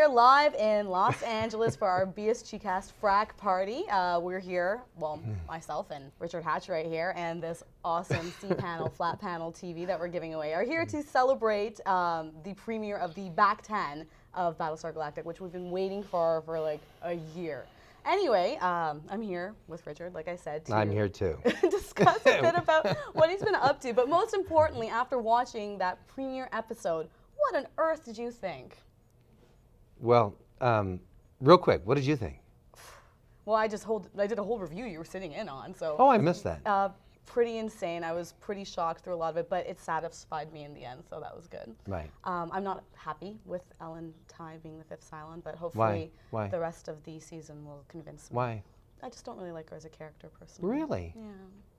here live in Los Angeles for our BSGcast frack party. We're here, well, myself and Richard Hatch right here, and this awesome cPanel flat panel TV that we're giving away are here to celebrate the premiere of the back 10 of Battlestar Galactica, which we've been waiting for like a year. Anyway, I'm here with Richard, like I said, to I'm here too. discuss a bit about what he's been up to. But most importantly, after watching that premiere episode, what on earth did you think? Well, real quick, what did you think? Well, I did a whole review you were sitting in on, so. Oh, I missed that. Pretty insane. I was pretty shocked through a lot of it, but it satisfied me in the end, so that was good. Right. I'm not happy with Ellen Ty being the fifth Cylon, but hopefully Why? the rest of the season will convince me. Why? I just don't really like her as a character personally. Really?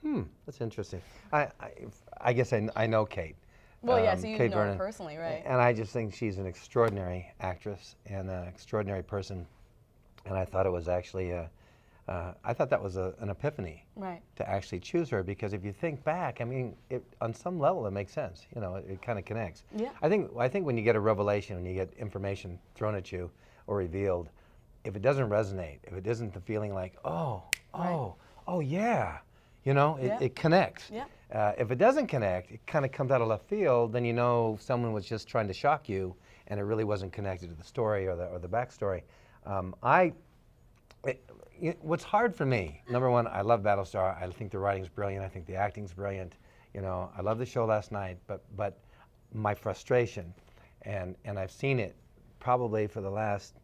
Yeah. That's interesting. I guess I know Kate. Well, yeah, so you Kate know Vernon, her personally, right? And I just think she's an extraordinary actress and an extraordinary person. And I thought it was actually, I thought that was an epiphany. Right. To actually choose her, because if you think back, I mean, on some level it makes sense. You know, it kind of connects. Yeah. I think when you get a revelation, when you get information thrown at you or revealed, if it doesn't resonate, if it isn't the feeling like, oh yeah, you know, it connects. Yeah. If it doesn't connect, it kind of comes out of left field, then you know someone was just trying to shock you and it really wasn't connected to the story or the backstory. What's hard for me, number one, I love Battlestar. I think the writing's brilliant. I think the acting's brilliant. You know, I love the show last night, but my frustration, and I've seen it probably for the last,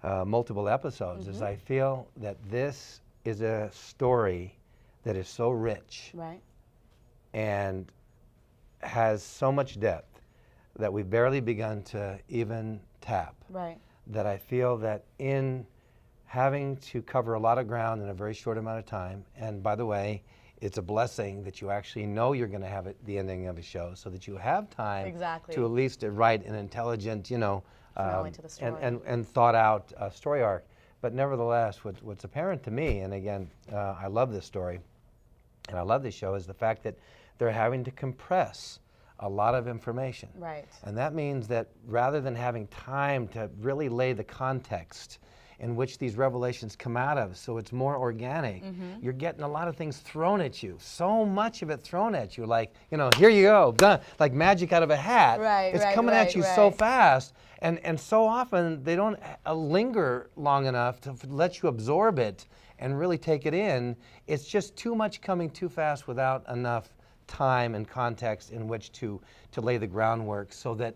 multiple episodes, is I feel that this is a story that is so rich and has so much depth that we've barely begun to even tap. Right. That I feel that in having to cover a lot of ground in a very short amount of time, and by the way, it's a blessing that you actually know you're going to have the ending of a show, so that you have time to at least write an intelligent, you know, and thought out story arc. But nevertheless, what's apparent to me, and again, I love this story, and I love this show, is the fact that they're having to compress a lot of information. Right. And that means that rather than having time to really lay the context in which these revelations come out of, so it's more organic, you're getting a lot of things thrown at you. So much of it thrown at you, like, you know, here you go, done, like magic out of a hat. It's coming at you so fast, and so often they don't linger long enough to let you absorb it and really take it in. It's just too much coming too fast without enough time and context in which to lay the groundwork so that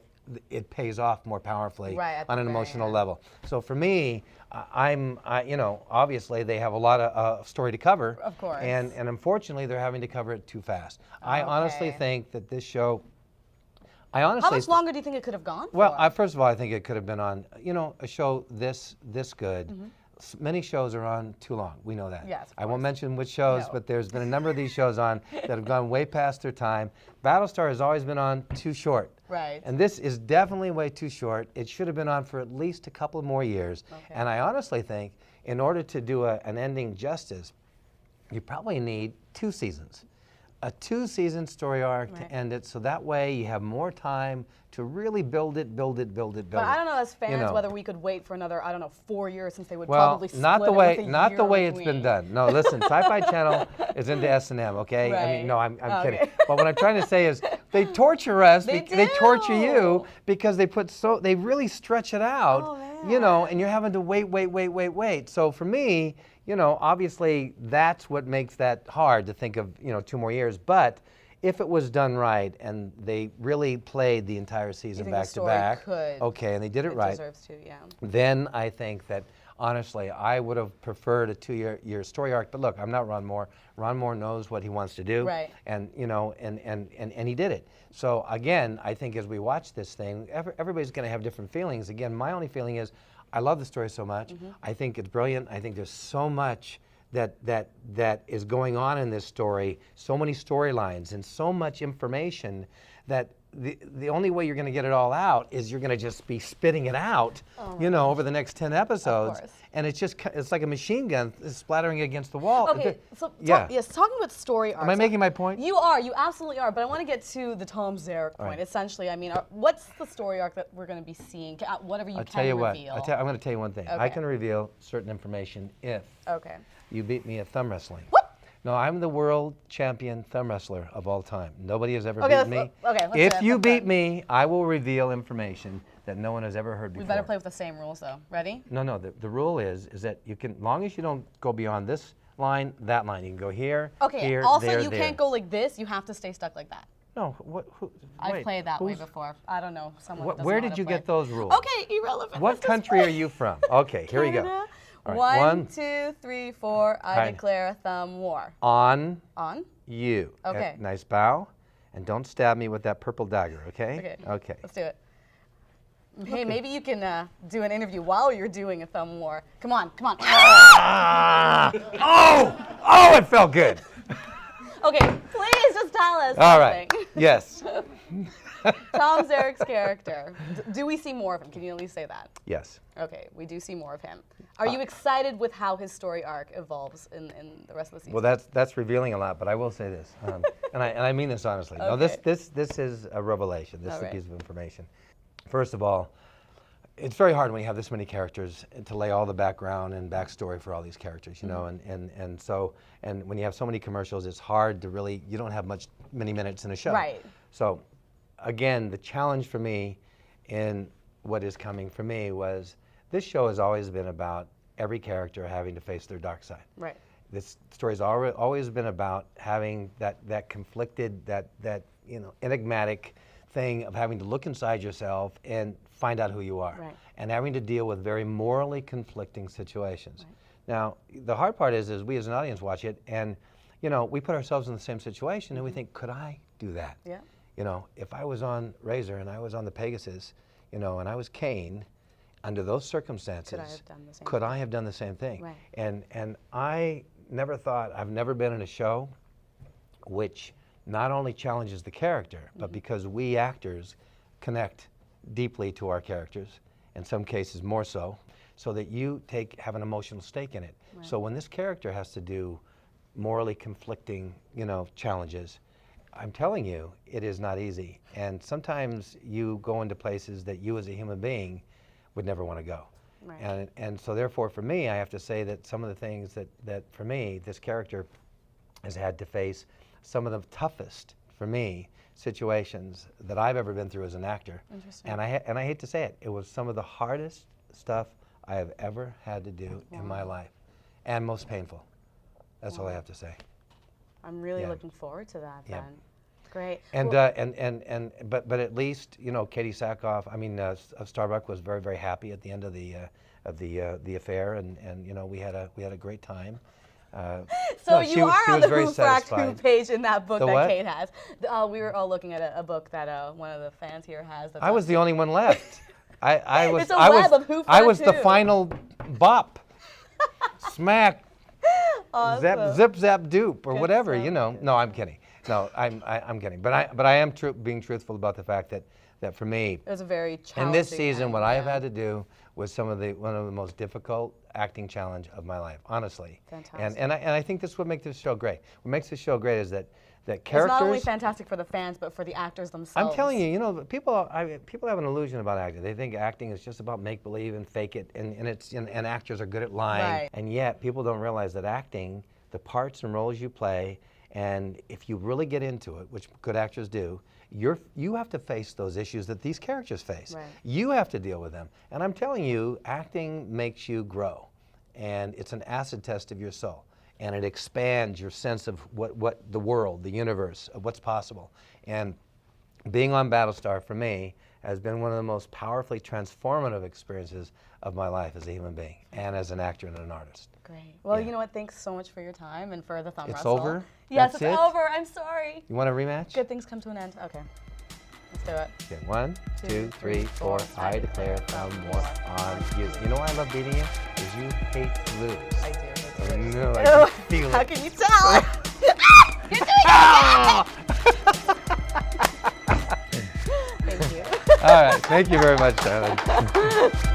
it pays off more powerfully on an emotional level. So for me, you know, obviously they have a lot of story to cover. Of course. And unfortunately, they're having to cover it too fast. I honestly think that this show, how much longer do you think it could have gone for? Well, first of all, I think it could have been on, you know, a show this good. Many shows are on too long. We know that. Yes, I won't mention which shows, but there's been a number of these shows on that have gone way past their time. Battlestar has always been on too short. Right. And this is definitely way too short. It should have been on for at least a couple more years. And I honestly think in order to do an ending justice, you probably need 2 seasons. A 2-season story arc to end it, so that way you have more time to really build it. But I don't know, as fans, whether we could wait for another, I don't know, 4 years, since they would probably split not the way it's between. been done. No, listen, Sci-Fi Channel is into S&M, okay? I mean, no, I'm kidding. But what I'm trying to say is they torture us. They torture you because they really stretch it out, you know, and you're having to wait. So for me, you know, obviously that's what makes that hard to think of, you know, 2 more years. But if it was done right and they really played the entire season back to back, and they did it right, deserves to, then I think that honestly I would have preferred a 2-year story arc. But look, I'm not Ron Moore. Ron Moore knows what he wants to do, and you know, and he did it. So again, I think as we watch this thing, everybody's going to have different feelings. Again, my only feeling is, I love the story so much. I think it's brilliant. I think there's so much that is going on in this story, so many storylines and so much information that the only way you're going to get it all out is you're going to just be spitting it out, over the next 10 episodes. Of course. And it's like a machine gun splattering against the wall. Okay, so talking about story arcs. Am I making my point? You absolutely are, but I want to get to the Tom Zarek point. Right. Essentially, I mean, what's the story arc that we're going to be seeing? Whatever you can reveal. I'm going to tell you one thing. Okay. I can reveal certain information if you beat me at thumb wrestling. What? No, I'm the world champion thumb wrestler of all time. Nobody has ever beaten me. Let's if you beat me, I will reveal information that no one has ever heard before. We better play with the same rules, though. Ready? No. The rule is that you can, long as you don't go beyond this line, that line. You can go here, here, also, there, you can't go like this. You have to stay stuck like that. No, I've played that way before. I don't know. Where did you get those rules? Okay, irrelevant. What country are you from? Okay, here we go. All right, 1, 2, 3, 4. I declare a thumb war. On. On. You. Okay. Nice bow, and don't stab me with that purple dagger. Okay. Okay. Let's do it. Hey, maybe you can do an interview while you're doing a thumb war. Come on. Oh, it felt good. Okay, please just tell us All something. right. Yes. Tom Zarek's character. Do we see more of him? Can you at least say that? Yes. Okay, we do see more of him. Are you excited with how his story arc evolves in the rest of the season? Well, that's revealing a lot, but I will say this, and I mean this honestly. Okay. No, this is a revelation. This is a piece of information. First of all, it's very hard when you have this many characters to lay all the background and backstory for all these characters, and when you have so many commercials, it's hard to really, you don't have many minutes in a show. Right. So, again, the challenge for me in what is coming for me was this show has always been about every character having to face their dark side. Right. This story's always been about having that conflicted, that enigmatic thing of having to look inside yourself and find out who you are, and having to deal with very morally conflicting situations. Right. Now, the hard part is we as an audience watch it, and we put ourselves in the same situation, and we think, could I do that? Yeah. If I was on Razor and I was on the Pegasus, and I was Kane, under those circumstances, could I have done the same thing? Right. And I never thought, I've never been in a show which not only challenges the character, but because we actors connect deeply to our characters, in some cases more so that you have an emotional stake in it. Right. So when this character has to do morally conflicting, challenges, I'm telling you, it is not easy. And sometimes you go into places that you as a human being would never want to go. Right. And so therefore for me, I have to say that some of the things that for me, this character has had to face some of the toughest, for me, situations that I've ever been through as an actor. Interesting. And I hate to say it, it was some of the hardest stuff I have ever had to do in my life, and most painful. That's all I have to say. I'm really looking forward to that then. Great. And but at least Katie Sackhoff, of Starbuck, was very, very happy at the end of the affair, and we had a great time. You are on the Who Fracked Who page in that book that Kate has. We were all looking at a book that one of the fans here has. I was the only one left. I was the final bop. Smack. Awesome. Zip zap dupe or whatever. No, I'm kidding. No, I'm kidding. But I am being truthful about the fact that for me, it was a very challenging. In this season, what I have had to do was one of the most difficult acting challenge of my life, honestly. Fantastic. And I think this is what makes this show great. What makes this show great is that characters. It's not only fantastic for the fans, but for the actors themselves. I'm telling you, people have an illusion about acting. They think acting is just about make believe and fake it, and actors are good at lying. Right. And yet, people don't realize that acting, the parts and roles you play, and if you really get into it, which good actors do, you have to face those issues that these characters face. Right. You have to deal with them. And I'm telling you, acting makes you grow. And it's an acid test of your soul. And it expands your sense of what the world, the universe, of what's possible. And being on Battlestar, for me, has been one of the most powerfully transformative experiences of my life as a human being and as an actor and an artist. Great. Well, you know what? Thanks so much for your time and for the thumb It's wrestle. over? Yes, That's it's it? over. I'm sorry. You want a rematch? Good things come to an end. Okay. Let's do it. Okay, 1, 2, 3, 4. I declare thumb war on you. You know why I love beating you? Because you hate to lose. I do. I know, I can feel it. How can you tell? You're doing it again! All right. Thank you very much, Charlie.